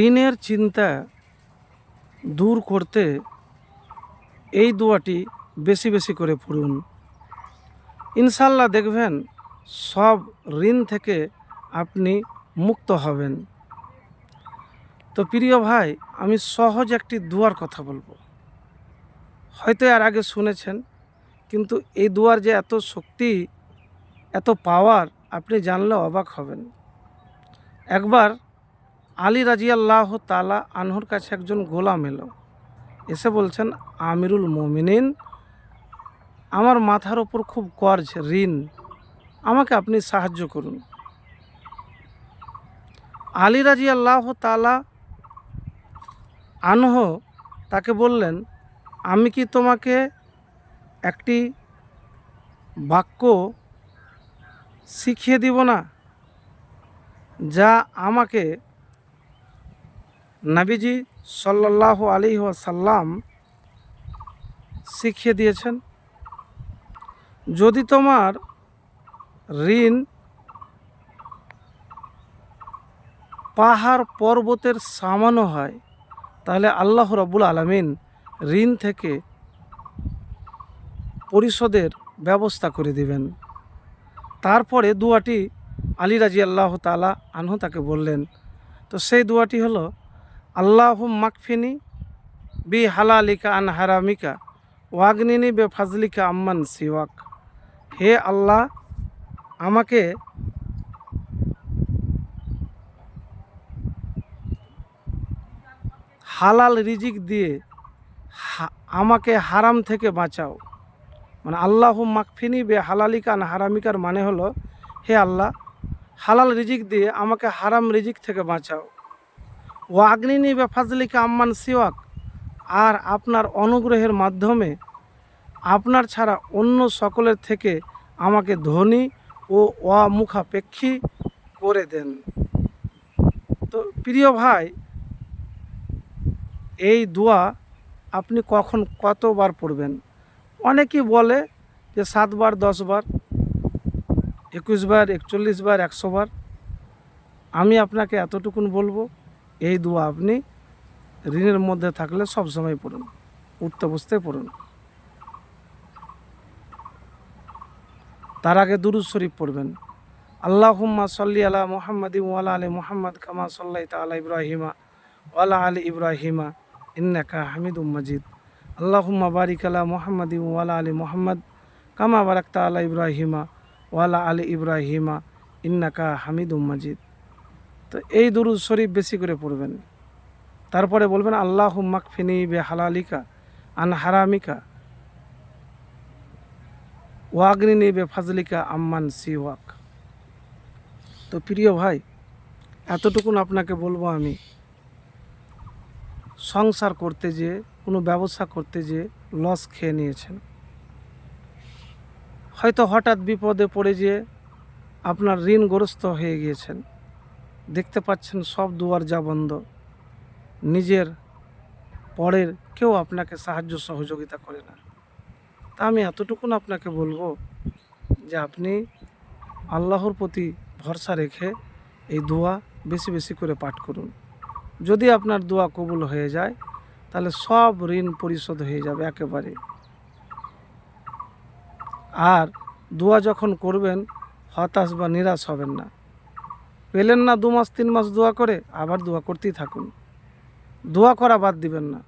ঋণের চিন্তা দূর করতে এই দোয়াটি বেশি বেশি করে পড়ুন। ইনশাল্লাহ দেখবেন সব ঋণ থেকে আপনি মুক্ত হবেন। তো প্রিয় ভাই, আমি সহজ একটি দোয়ার কথা বলবো। হয়তো এর আগে শুনেছেন, কিন্তু এই দোয়ার যে এত শক্তি, এত পাওয়ার, আপনি জানলে অবাক হবেন। একবার আলী রাজিয়াল্লাহু তাআলা আনহুর কাছে একজন গোলাম এলো, এসে বলছেন, আমিরুল মুমিনিন, আমার মাথার ওপর খুব কর্জ, ঋণ, আমাকে আপনি সাহায্য করুন। আলী রাজিয়াল্লাহু তাআলা আনহু তাকে বললেন, আমি কি তোমাকে একটি বাক্য শিখিয়ে দিব না, যা আমাকে নবীজি সাল্লাল্লাহু আলাইহি ওয়াসাল্লাম শিখিয়ে দিয়েছেন। যদি তোমার ঋণ পাহাড় পর্বতের সমানও হয়, তাহলে আল্লাহ রাব্বুল আলামিন ঋণ থেকে পরিশোধের ব্যবস্থা করে দিবেন। তারপরে দোয়াটি আলী রাদিয়াল্লাহু তাআলা আনহু তাকে বললেন। তো সেই দোয়াটি হলো, আল্লাহুম্মা মাকফিনি বি হালালিকা আন হারামিকা ওয়াগনিনি বে ফাজলিকা আম্মান সিওয়াক। হে আল্লাহ, আমাকে হালাল রিজিক দিয়ে আমাকে হারাম থেকে বাঁচাও। মানে আল্লাহুম্মা মাকফিনি বে হালালিকা আন হারামিকার মানে হলো, হে আল্লাহ, হালাল রিজিক দিয়ে আমাকে হারাম রিজিক থেকে বাঁচাও। ওয়াগনিনি বে ফাজলিকা আম্মান সিওয়াক, আর আপনার অনুগ্রহের মাধ্যমে আপনার ছাড়া অন্য সকলের থেকে আমাকে ধনী ও অমুখাপেক্ষী করে দেন। তো প্রিয় ভাই, এই দোয়া আপনি কখন কতবার পড়বেন? অনেকেই বলে যে 7 বার, 10 বার, 21 বার, 41 বার, 100 বার। আমি আপনাকে এতটুকুন বলবো, এই দোয়া আপনি ঋণের মধ্যে থাকলে সব সময় পড়ুন, উঠতে বসতে পড়ুন। তার আগে দুরূদ শরীফ পড়বেন। আল্লাহুম্মা সাল্লি আলা মুহাম্মাদিন ওয়া আলা আলি মুহাম্মাদ কামা সাল্লাইতা আলা ইব্রাহিমা ওয়া আলা আলি ইব্রাহিমা ইন্নাকা হামিদুম মাজিদ। আল্লাহুম্মা বারিক আলা মুহাম্মাদিন ওয়া আলা আলি মুহাম্মাদ কামা বারাকতা আলা ইব্রাহিমা ওয়া আলা আলি ইব্রাহিমা ইন্নাকা হামিদুম মাজিদ। তো এই দুরূদ শরীফ বেশি করে পড়বেন। তারপরে বলবেন, আল্লাহুম্মা মাকফিনি বে হালালিকা আন হারামিকা ওয়াগনিনি বে ফাজলিকা আম্মান সিওয়াক। তো প্রিয় ভাই, এতটুকুন আপনাকে বলবো, আমি সংসার করতে যেয়ে, কোনো ব্যবসা করতে যেয়ে লস খেয়ে নিয়েছেন। হয়তো হঠাৎ বিপদে পড়ে যেয়ে আপনার ঋণগ্রস্ত হয়ে গিয়েছেন। দেখতে পাচ্ছেন সব দুয়ার যা বন্ধ, নিজের পরের কেউ আপনাকে সাহায্য সহযোগিতা করে না। তা আমি এতটুকুন আপনাকে বলবো যে আপনি আল্লাহর প্রতি ভরসা রেখে এই দোয়া বেশি বেশি করে পাঠ করুন। যদি আপনার দোয়া কবুল হয়ে যায়, তাহলে সব ঋণ পরিশোধ হয়ে যাবে একেবারে। আর দোয়া যখন করবেন, হতাশ বা নিরাশ হবেন না। পেলেন না 2 মাস 3 মাস দোয়া করে, আবার দোয়া করতেই থাকুন। দোয়া করা বাদ দিবেন না।